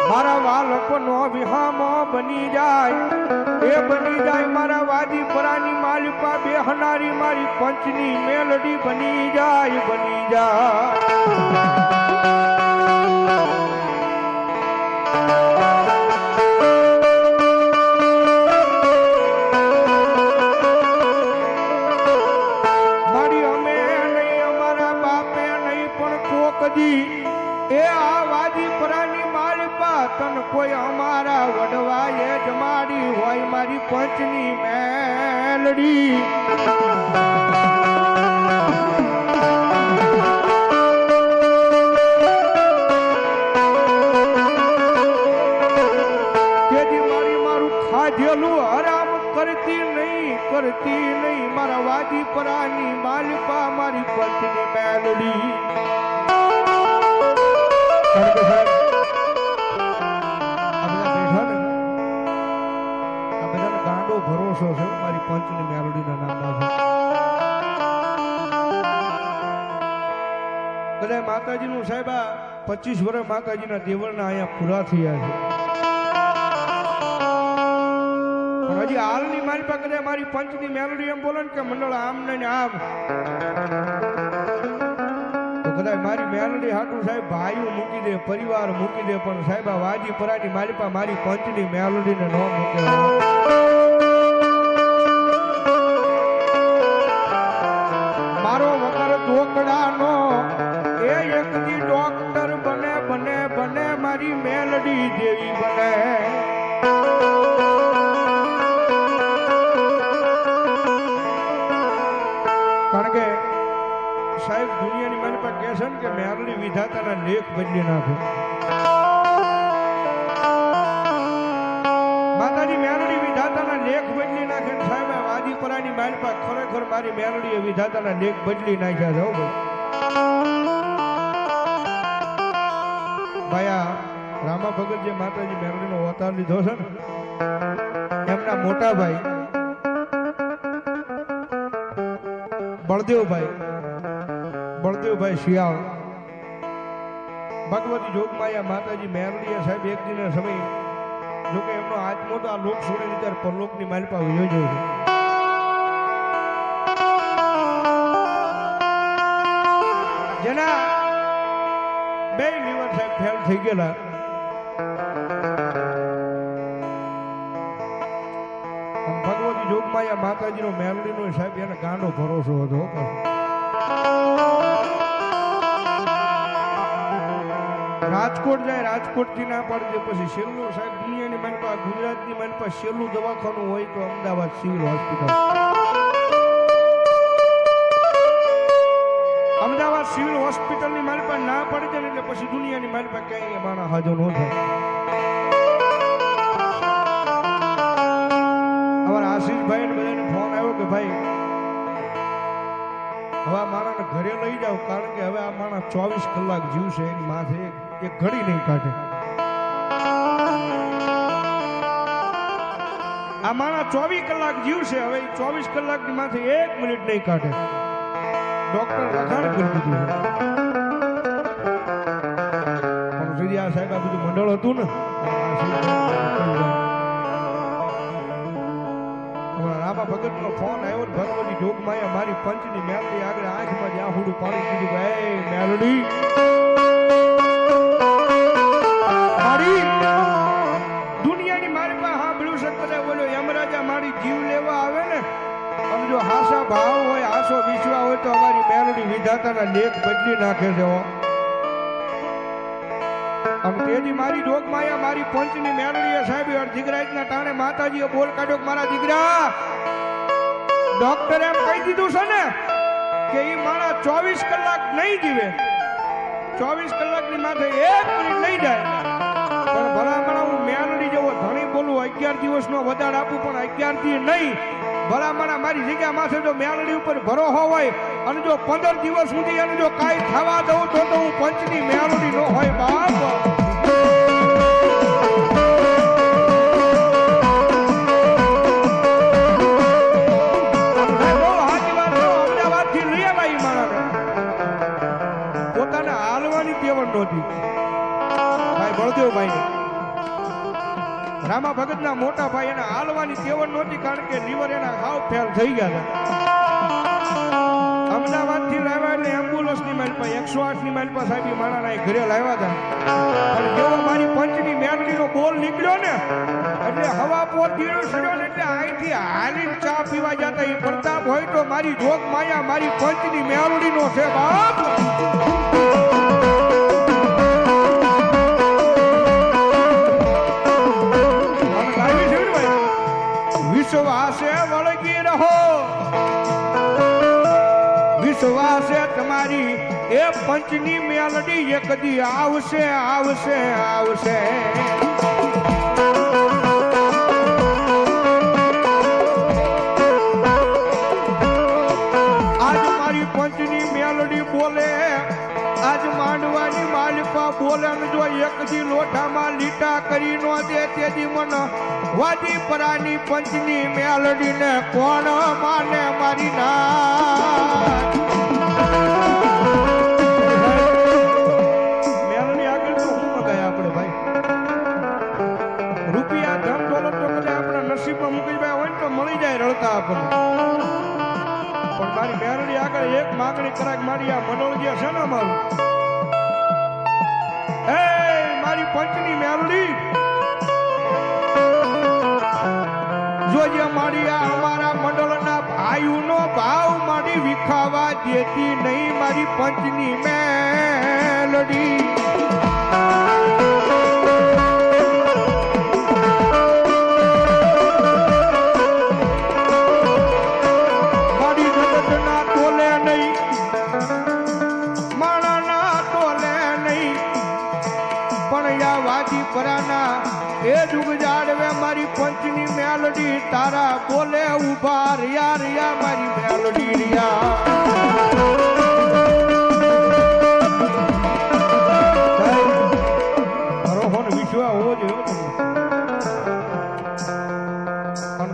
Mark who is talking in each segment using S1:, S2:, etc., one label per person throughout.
S1: મારા વાલકોનો વિહામો બની જાય એ બની જાય મારા વાદી પરાની માલિકા બેહનારી મારી પંચની મેલડી બની જાય મારી અમે નહીં અમારા બાપે નહીં પણ કોકજી એ આ વાદી પરાની માલિકા તન કોઈ અમારા વડવાએ જમાડી હોય મારી પંચની મેલડી તેથી મારી મારું ખાધેલું હરામ કરતી નહીં મારા વાદી પરાની માલિકા મારી પંચની મેલડી ભરોસો છે મારી પંચની મેલોડીના નામમાં છે બધા માતાજીનું સાહેબ 25 વર્ષ માતાજીના દેવળના અહીંયા પૂરા થયા છે પણ હજી હાલની મારી પાસે કદાચ મારી પંચની મેલોડી એમ બોલે ને કે મંડળ આમ ને આમ તો કદાચ મારી મેલોડી હાટું સાહેબ ભાઈઓ મૂકી દે પરિવાર મૂકી દે પણ સાહેબ આ વાજી પરાની મારી પાસે મારી પંચની મેલોડીને ન મૂકે મારો વગર ઢોકળાનો એ એકદી ડોક્ટર બને મારી મેલડી દેવી બને કારણ કે સાહેબ દુનિયાની મારી પાસે કહે છે ને કે મેલડી વિધાતાના લેખ બદલી નાખો માતાજી મેલડી વિધાતાના લેખ બદલી નાખે સાહેબ વાદી પરાની મારી પાસે ખરેખર મારી મેલડીએ વિધાતાના લેખ બદલી નાખ્યા છે ભાઈ આ રામા ભગત જે માતાજી મેલડીનો અવતાર લીધો છે ને એમના મોટા ભાઈ બળદેવભાઈ શિયાળ ભગવતી જોગમાયા માતાજી મેલડીએ સાહેબ એક દિન સમય જોકે એમનો આત્મો તો આ લોક છોડીને ત્યારે પરલોકની માલિપા યોજ્યો છે જેના 2 લીવર સાહેબ ફેલ થઈ ગયેલા ભગવતી જોગમાયા માતાજીનો મેલડીનો સાહેબ એને ગાંડો ભરોસો હતો રાજકોટ જાય રાજકોટ થી ના પાડી પછી છેલ્લું સાહેબ દુનિયાની માનપા ગુજરાતની માનપા છેલ્લું દવાખાનું હોય તો Ahmedabad civil hospital Ahmedabad civil હોસ્પિટલની માનપા ના પડી જાય એટલે પછી દુનિયાની માનપા ક્યાંય માણા હાજર ન થાય અમારા આશીષભાઈ ને બધાને ફોન આવ્યો કે ભાઈ હવે માણાને ઘરે લઈ જાવ કારણ કે હવે આ માણા 24 કલાક જીવશે એની માથે એક ઘડી નહીં કાઢે આ માણા 24 કલાક જીવશે હવે 24 કલાકની માથે 1 મિનિટ નહીં કાઢે ડોક્ટર લખાણ કરી દીધું પણ સુધી આ સાહેબ આ બધું મંડળ હતું ને રામા ભગત નો ફોન આવ્યો ભગવતી જોગમાયા મારી પંચની મેલડી આગળ આંખમાં જ્યાં હુડું પાડી દીધું કે એ મેલડી મારી દુનિયાની મારી પાસે સાંભળ્યું છે કદાચ બોલો યમરાજા મારી જીવ લેવા આવે ને અને જો હાસા ભાવ હોય હાસો વિશ્વા હોય તો અમારી મેલડી વિધાતાના લેખ બદલી નાખે છે અને તેજી મારી જોગમાયા મારી પંચની મેલડીએ સાહેબ દીકરાજના ટાણે માતાજીએ બોલ કાઢ્યો મારા દીકરા ડોક્ટરે એમ કહી દીધું છે ને કે એ મારા 24 કલાક નહીં જીવે 24 કલાકની માથે 1 મિનિટ નહીં જાય પણ ભલામણા હું મેલડી જેવો ધણી બોલું 11 દિવસનો વધાર આપું પણ 11 થી નહીં ભલામણા મારી જગ્યા માથે જો મેલડી ઉપર ભરોસો હોય અને જો 15 દિવસ સુધી એને જો કાંઈ થવા દઉં તો હું પંચની મેલડી ન હોય બાપ પોતાને હાલવાની તેવડ નહોતી ભાઈ બળદેવભાઈ રામા ભગતના મોટા ભાઈ એને હાલવાની તેવડ નહોતી, કારણ કે લીવર એના હાવ ફેલ થઈ ગયા હતા. અમદાવાદથી લાવ્યા એટલે એમ્બ્યુલન્સની મારી પાસે 108ની મારી પાસે સાહેબ માણાના ઘરે લાવ્યા હતા. અને જેવો મારી પંચની મેલડીનો બોલ નીકળ્યો ને એટલે હવા પોત દીડો સડ્યો ને એટલે અહીંથી હાલીને ચા પીવા જતા. એ પ્રતાપ હોય તો મારી જોગ માયા મારી પંચની મેલડીનો છે બાપ. વિશ્વાસે વળગી રહો, વિશ્વાસે તમારી એ પંચની મેલડી એક દી આવશે આવશે આવશે. આજ મારી પંચની મેલડી બોલે, આજ માંડવાની માલિકા બોલે, જો એક દી લોટામાં લીટા કરી નો દે તેથી મન વાદી પરાની પંચની મેલડીને કોણ માને મારી નાથ. મેલડી આગળ તો શું મગાય આપણે ભાઈ? રૂપિયા ધન દોલત તો કદાચ આપણા નસીબમાં મુકેશભાઈ હોય ને તો મળી જાય રડતા આપણને. પણ મારી મેલડી આગળ એક માગણી કરાક મારી આ મનોળ જે છે ને અમારું, એ મારી પંચની મેલડી જોજે માળિયા અમારા મંડળના ભાઈઓનો ભાવ મારી વિખાવા દેતી નહીં મારી પંચની મેલડી. મારી જગતના તોલે નહીં, માણાના તોલે નહીં, પણ યા વાજી પરાના એ જુગ જાડવે મારી પંચની મેલડી તારા બોલે ઉભા રિયા રિયા મારી મેલડી રિયા. રોહન વિશ્વ હોવો જોઈએ. પણ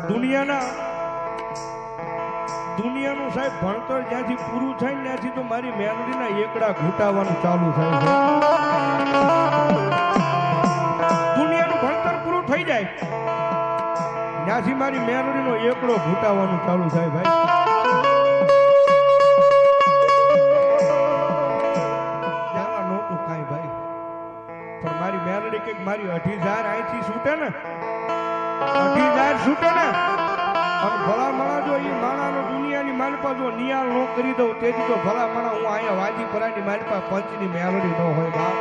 S1: દુનિયાનું સાહેબ ભણતર જ્યાંથી પૂરું થાય ને ત્યાંથી તો મારી મેલડીના એકડા ઘૂંટાવાનું ચાલુ થાય છે. થઈ જાય ત્યાંથી મારી મેલડીનો એકડો ઘૂંટાવાનું ચાલુ થાય ભાઈ. પેલા નહોતું કાંઈ ભાઈ, પણ મારી મેલડી કંઈક મારી 2,000 અહીંથી છૂટે ને, 2,000 છૂટે ને, અને ભલા માણા જો એ માણાનો દુનિયાની માલપા જો નિયાળ ન કરી દઉં તેથી તો ભલા માણા હું અહીંયા વાજી પરાની માલપા પંચની મેલડી ન હોય બાપ.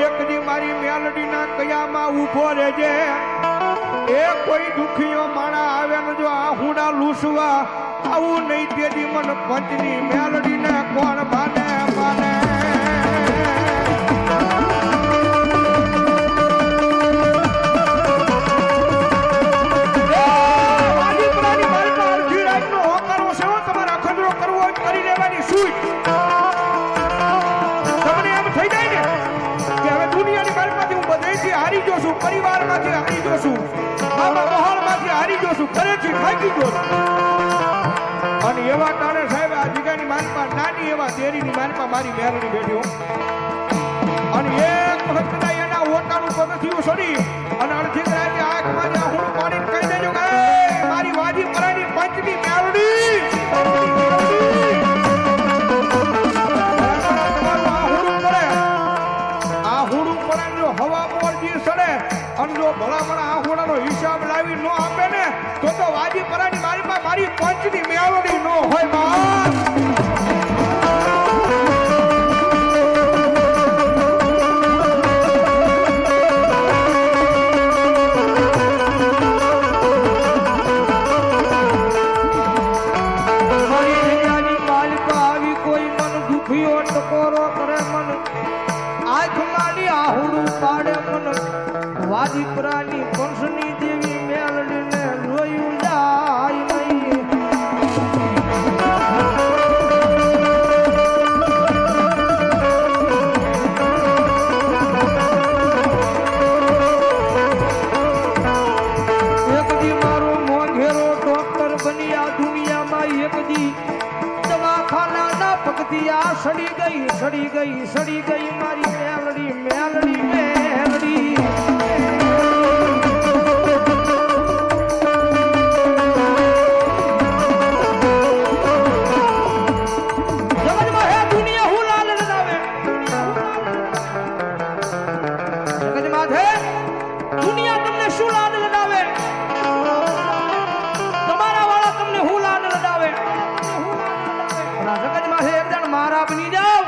S1: એક દી મારી મેલડીના કયામાં ઉભો રહેજે. એ કોઈ દુખીઓ માણા આવે ને જો આ હુડા લૂસવા આવું નહીં તેથી મન પંચની મેલડીને કોણ માને માને. તમારે અખતરો કરવો કરી લેવાની સૂચ. તમને એમ થઈ જાય ને કે હવે દુનિયાની બારમાંથી હું બધેથી હારી ગયો છું, પરિવારમાંથી હારી ગયો છું, મારા મહોલમાંથી હારી ગયો છું, ઘરેથી થાકી ગયો છું. અને એવા ટાણે સાહેબ આ જગ્યાની માલપા નાની એવા દેરીની માલપા મારી મેલડી બેઠ્યો. અને એક વખત કદાચ એના ઓટાનું પગથિયું છોડી અને અડધી રાતે આંખમાં જ આહુડું પાડીને કહી દેજો કે મારી વાજી પરાની પંચની મેલડી. હવા મોરજી સડે અને જો ભલામણા આહોડાનો હિસાબ લાવી ન આપે ને તો વાજી પરાની મારી મારી પંચની મેલડી ન હોય બાપ. આવી કોઈ મન દુખીઓ ટકોરો કરે મન આંખ મારી આહુડું પાડે મન વાજી પરાની પંચની દેવી મેલડીને રોયું જાય નહીં. એક દી મારો મોંઘેરો ડોક્ટર બની આ દુનિયામાં એક દી દવાખાનાના પગથી આ સડી ગઈ સડી ગઈ મારી મેલડી મેલડી મેલડી જગતમાં હે દુનિયા હું લાલ લડાવે જગતમાં હે દુનિયા તમને શું લાલ લડાવે તમારા વાળા તમને હું લાલ લડાવે જગતમાં હે એક જણ મારા બની જાવ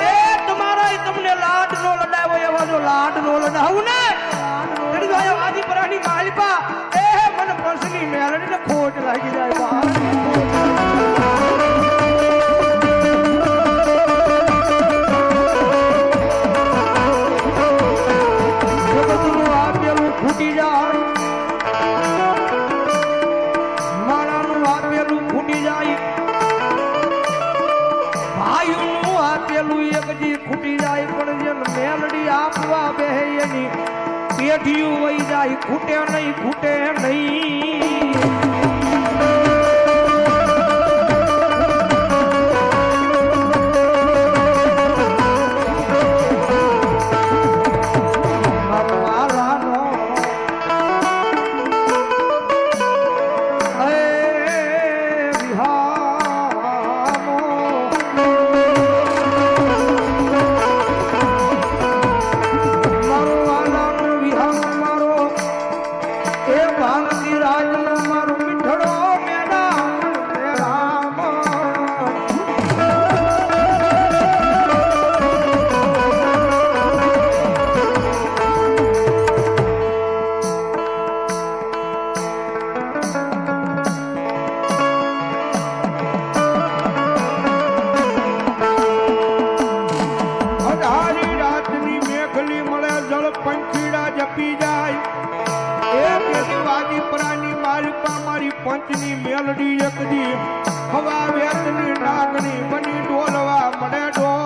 S1: એ તમારા તમને લાડ નો લડાવ્યો એવો જો લાડ નો લડાવું ને તેડી જો આજી પરાની માલપા એ મન પંસની મેલડી ને ખોટ લાગી જાય બહાર ફૂટી જાય માણાનું આપેલું ફૂટી જાય ભાઈનું આપેલું એક જી ખૂટી જાય પણ જેમ મેલડી આપવા બેહે એની પેઢીયું વહી જાય ખૂટે નહીં પંચની મેલડી એક દી હવા વેતની નાગની બની ડોલવા મળે ડોલ